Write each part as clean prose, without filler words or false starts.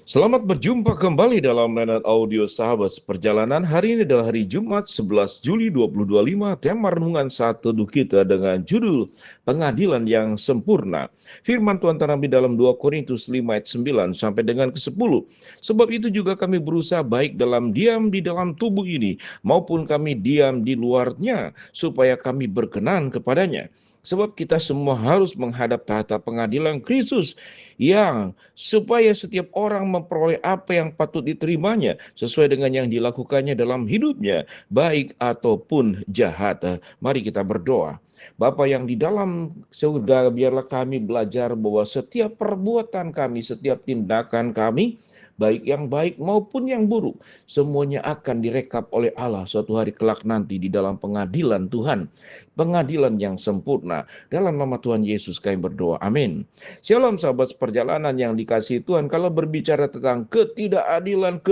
Selamat berjumpa kembali dalam Layanan Audio Sahabat Seperjalanan. Hari ini adalah hari Jumat 11 Juli 2025. Tema renungan saat teduh kita dengan judul Pengadilan yang Sempurna. Firman Tuhan terambil dalam 2 Korintus 5 ayat 9 sampai dengan ke-10. Sebab itu juga kami berusaha baik dalam diam di dalam tubuh ini maupun kami diam di luarnya supaya kami berkenan kepadanya. Sebab kita semua harus menghadap tahta pengadilan Kristus yang supaya setiap orang memperoleh apa yang patut diterimanya sesuai dengan yang dilakukannya dalam hidupnya, baik ataupun jahat. Mari kita berdoa. Bapa yang di dalam surga, biarlah kami belajar bahwa setiap perbuatan kami, setiap tindakan kami, baik yang baik maupun yang buruk, semuanya akan direkap oleh Allah suatu hari kelak nanti di dalam pengadilan Tuhan. Pengadilan yang sempurna. Dalam nama Tuhan Yesus kami berdoa. Amin. Shalom sahabat seperjalanan yang dikasihi Tuhan. Kalau berbicara tentang ketidakadilan,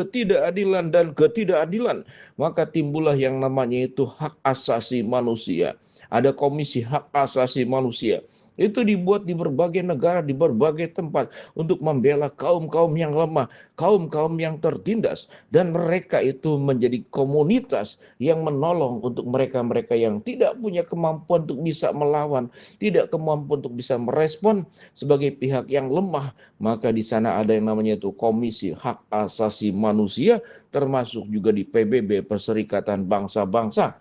dan ketidakadilan, maka timbullah yang namanya itu hak asasi manusia. Ada komisi hak asasi manusia. Itu dibuat di berbagai negara, di berbagai tempat untuk membela kaum-kaum yang lemah, kaum-kaum yang tertindas. Dan mereka itu menjadi komunitas yang menolong untuk mereka-mereka yang tidak punya kemampuan untuk bisa melawan, tidak kemampuan untuk bisa merespon sebagai pihak yang lemah. Maka di sana ada yang namanya itu Komisi Hak Asasi Manusia, termasuk juga di PBB, Perserikatan Bangsa-Bangsa.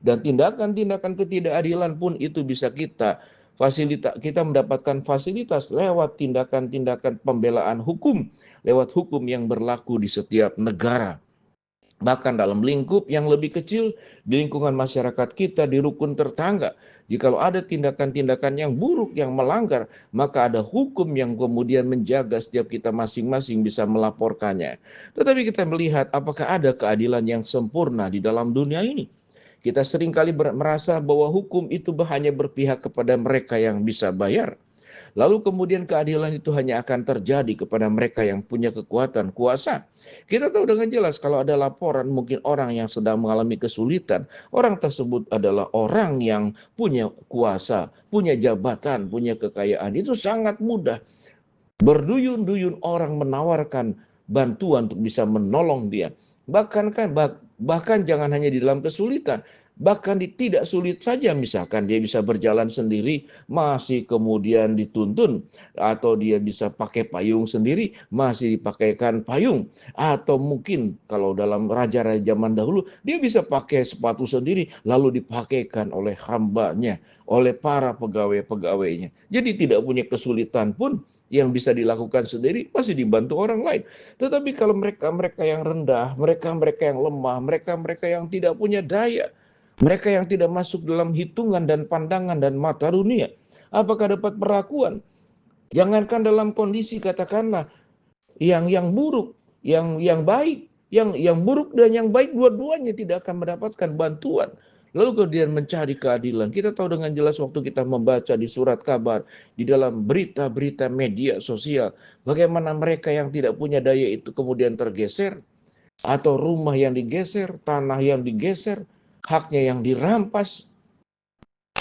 Dan tindakan-tindakan ketidakadilan pun itu bisa kita mendapatkan fasilitas lewat tindakan-tindakan pembelaan hukum, lewat hukum yang berlaku di setiap negara. Bahkan dalam lingkup yang lebih kecil, di lingkungan masyarakat kita, di rukun tetangga, jikalau ada tindakan-tindakan yang buruk, yang melanggar, maka ada hukum yang kemudian menjaga setiap kita masing-masing bisa melaporkannya. Tetapi kita melihat apakah ada keadilan yang sempurna di dalam dunia ini. Kita seringkali merasa bahwa hukum itu hanya berpihak kepada mereka yang bisa bayar. Lalu kemudian keadilan itu hanya akan terjadi kepada mereka yang punya kekuatan, kuasa. Kita tahu dengan jelas kalau ada laporan mungkin orang yang sedang mengalami kesulitan, orang tersebut adalah orang yang punya kuasa, punya jabatan, punya kekayaan. Itu sangat mudah. Berduyun-duyun orang menawarkan bantuan untuk bisa menolong dia. Bahkan jangan hanya di dalam kesulitan, bahkan di tidak sulit saja, misalkan dia bisa berjalan sendiri masih kemudian dituntun, atau dia bisa pakai payung sendiri masih dipakaikan payung, atau mungkin kalau dalam raja-raja zaman dahulu dia bisa pakai sepatu sendiri lalu dipakaikan oleh hambanya, oleh para pegawai-pegawainya. Jadi tidak punya kesulitan pun yang bisa dilakukan sendiri masih dibantu orang lain. Tetapi kalau mereka-mereka yang rendah, mereka-mereka yang lemah, mereka-mereka yang tidak punya daya, mereka yang tidak masuk dalam hitungan dan pandangan dan mata dunia, apakah dapat perlakuan? Jangankan dalam kondisi katakanlah yang buruk, yang baik, yang buruk dan yang baik dua-duanya tidak akan mendapatkan bantuan. Lalu kemudian mencari keadilan. Kita tahu dengan jelas waktu kita membaca di surat kabar, di dalam berita-berita media sosial, bagaimana mereka yang tidak punya daya itu kemudian tergeser, atau rumah yang digeser, tanah yang digeser, haknya yang dirampas,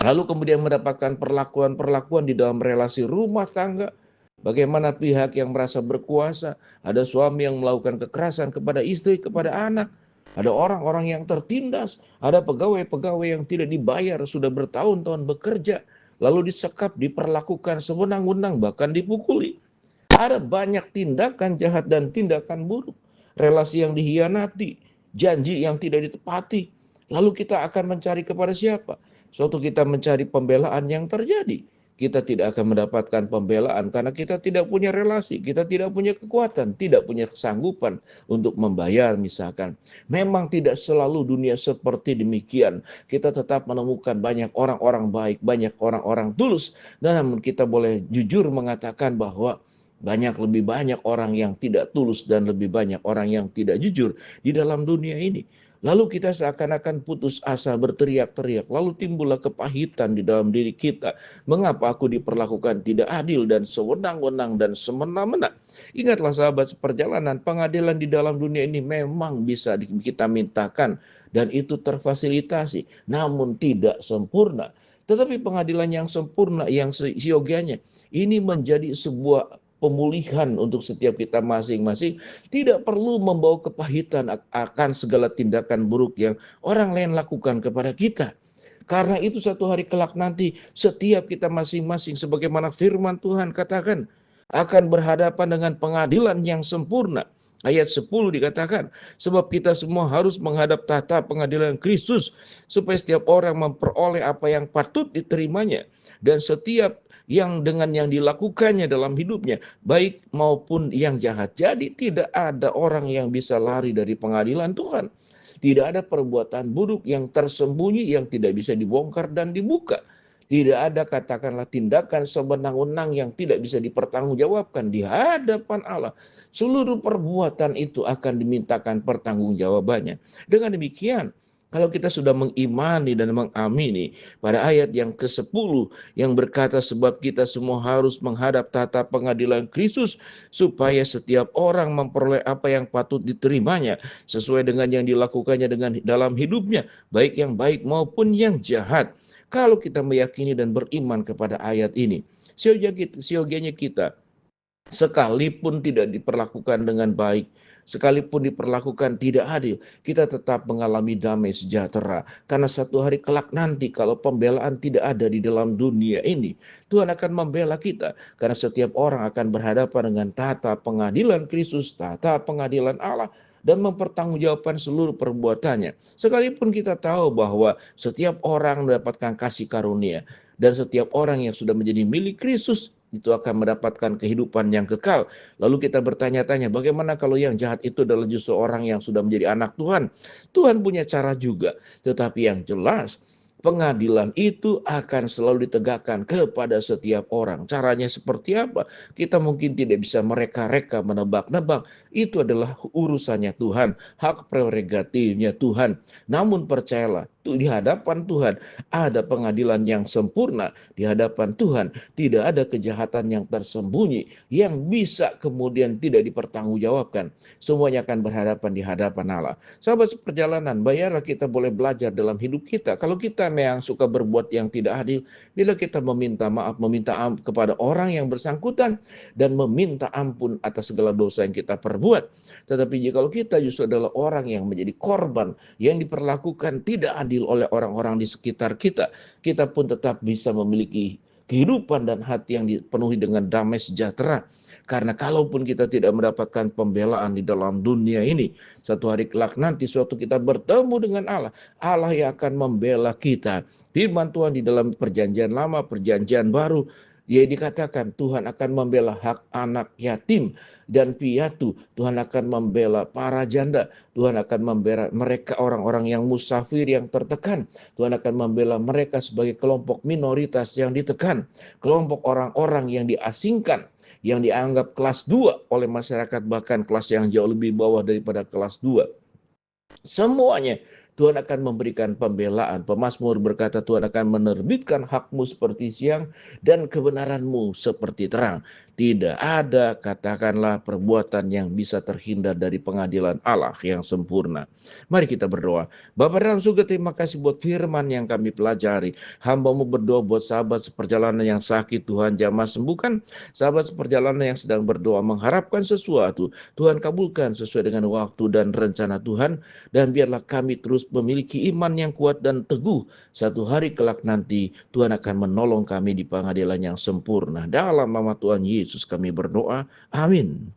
lalu kemudian mendapatkan perlakuan-perlakuan di dalam relasi rumah tangga. Bagaimana pihak yang merasa berkuasa, ada suami yang melakukan kekerasan kepada istri, kepada anak, ada orang-orang yang tertindas, ada pegawai-pegawai yang tidak dibayar, sudah bertahun-tahun bekerja, lalu disekap, diperlakukan sewenang-wenang, bahkan dipukuli. Ada banyak tindakan jahat dan tindakan buruk, relasi yang dihianati, janji yang tidak ditepati. Lalu kita akan mencari kepada siapa? Suatu kita mencari pembelaan yang terjadi, kita tidak akan mendapatkan pembelaan karena kita tidak punya relasi, kita tidak punya kekuatan, tidak punya kesanggupan untuk membayar misalkan. Memang tidak selalu dunia seperti demikian. Kita tetap menemukan banyak orang-orang baik, banyak orang-orang tulus. Dan namun kita boleh jujur mengatakan bahwa lebih banyak orang yang tidak tulus dan lebih banyak orang yang tidak jujur di dalam dunia ini. Lalu kita seakan-akan putus asa, berteriak-teriak. Lalu timbullah kepahitan di dalam diri kita. Mengapa aku diperlakukan tidak adil dan sewenang-wenang dan semena-mena? Ingatlah sahabat seperjalanan, pengadilan di dalam dunia ini memang bisa kita mintakan. Dan itu terfasilitasi, namun tidak sempurna. Tetapi pengadilan yang sempurna, yang seyogianya, ini menjadi sebuah pemulihan untuk setiap kita masing-masing, tidak perlu membawa kepahitan akan segala tindakan buruk yang orang lain lakukan kepada kita. Karena itu satu hari kelak nanti setiap kita masing-masing sebagaimana firman Tuhan katakan akan berhadapan dengan pengadilan yang sempurna. Ayat 10 dikatakan, sebab kita semua harus menghadap tahta pengadilan Kristus, supaya setiap orang memperoleh apa yang patut diterimanya. Dan setiap yang dengan yang dilakukannya dalam hidupnya, baik maupun yang jahat. Jadi tidak ada orang yang bisa lari dari pengadilan Tuhan. Tidak ada perbuatan buruk yang tersembunyi yang tidak bisa dibongkar dan dibuka. Tidak ada katakanlah tindakan sewenang-wenang yang tidak bisa dipertanggungjawabkan di hadapan Allah. Seluruh perbuatan itu akan dimintakan pertanggungjawabannya. Dengan demikian, kalau kita sudah mengimani dan mengamini pada ayat yang ke-10 yang berkata sebab kita semua harus menghadap tahta pengadilan Kristus supaya setiap orang memperoleh apa yang patut diterimanya sesuai dengan yang dilakukannya dengan dalam hidupnya, baik yang baik maupun yang jahat. Kalau kita meyakini dan beriman kepada ayat ini, siogianya kita sekalipun tidak diperlakukan dengan baik, sekalipun diperlakukan tidak adil, kita tetap mengalami damai sejahtera. Karena satu hari kelak nanti kalau pembelaan tidak ada di dalam dunia ini, Tuhan akan membela kita. Karena setiap orang akan berhadapan dengan tata pengadilan Kristus, tata pengadilan Allah, dan mempertanggungjawabkan seluruh perbuatannya. Sekalipun kita tahu bahwa setiap orang mendapatkan kasih karunia, dan setiap orang yang sudah menjadi milik Kristus itu akan mendapatkan kehidupan yang kekal. Lalu kita bertanya-tanya, bagaimana kalau yang jahat itu adalah justru orang yang sudah menjadi anak Tuhan? Tuhan punya cara juga, tetapi yang jelas pengadilan itu akan selalu ditegakkan kepada setiap orang. Caranya seperti apa? Kita mungkin tidak bisa mereka-reka, menebak-nebak. Itu adalah urusannya Tuhan, hak prerogatifnya Tuhan. Namun percayalah, di hadapan Tuhan ada pengadilan yang sempurna. Di hadapan Tuhan tidak ada kejahatan yang tersembunyi yang bisa kemudian tidak dipertanggungjawabkan. Semuanya akan berhadapan di hadapan Allah. Sahabat seperjalanan, bayarlah kita boleh belajar dalam hidup kita. Kalau kita memang suka berbuat yang tidak adil, bila kita meminta maaf, meminta kepada orang yang bersangkutan dan meminta ampun atas segala dosa yang kita perbuat. Tetapi jika kita justru adalah orang yang menjadi korban, yang diperlakukan tidak adil oleh orang-orang di sekitar kita, kita pun tetap bisa memiliki kehidupan dan hati yang dipenuhi dengan damai sejahtera. Karena kalaupun kita tidak mendapatkan pembelaan di dalam dunia ini, satu hari kelak nanti suatu kita bertemu dengan Allah, Allah yang akan membela kita. Firman Tuhan di dalam perjanjian lama, perjanjian baru, dia dikatakan Tuhan akan membela hak anak yatim dan piatu. Tuhan akan membela para janda. Tuhan akan membela mereka orang-orang yang musafir, yang tertekan. Tuhan akan membela mereka sebagai kelompok minoritas yang ditekan. Kelompok orang-orang yang diasingkan, yang dianggap kelas 2 oleh masyarakat, bahkan kelas yang jauh lebih bawah daripada kelas 2. Semuanya Tuhan akan memberikan pembelaan. Pemazmur berkata Tuhan akan menerbitkan hakmu seperti siang dan kebenaranmu seperti terang. Tidak ada katakanlah perbuatan yang bisa terhindar dari pengadilan Allah yang sempurna. Mari kita berdoa. Bapa dalam surga, terima kasih buat firman yang kami pelajari. Hamba-Mu berdoa buat sahabat seperjalanan yang sakit, Tuhan jamah sembuhkan. Sahabat seperjalanan yang sedang berdoa mengharapkan sesuatu, Tuhan kabulkan sesuai dengan waktu dan rencana Tuhan. Dan biarlah kami terus memiliki iman yang kuat dan teguh. Satu hari kelak nanti Tuhan akan menolong kami di pengadilan yang sempurna. Dalam nama Tuhan Yesus kami berdoa. Amin.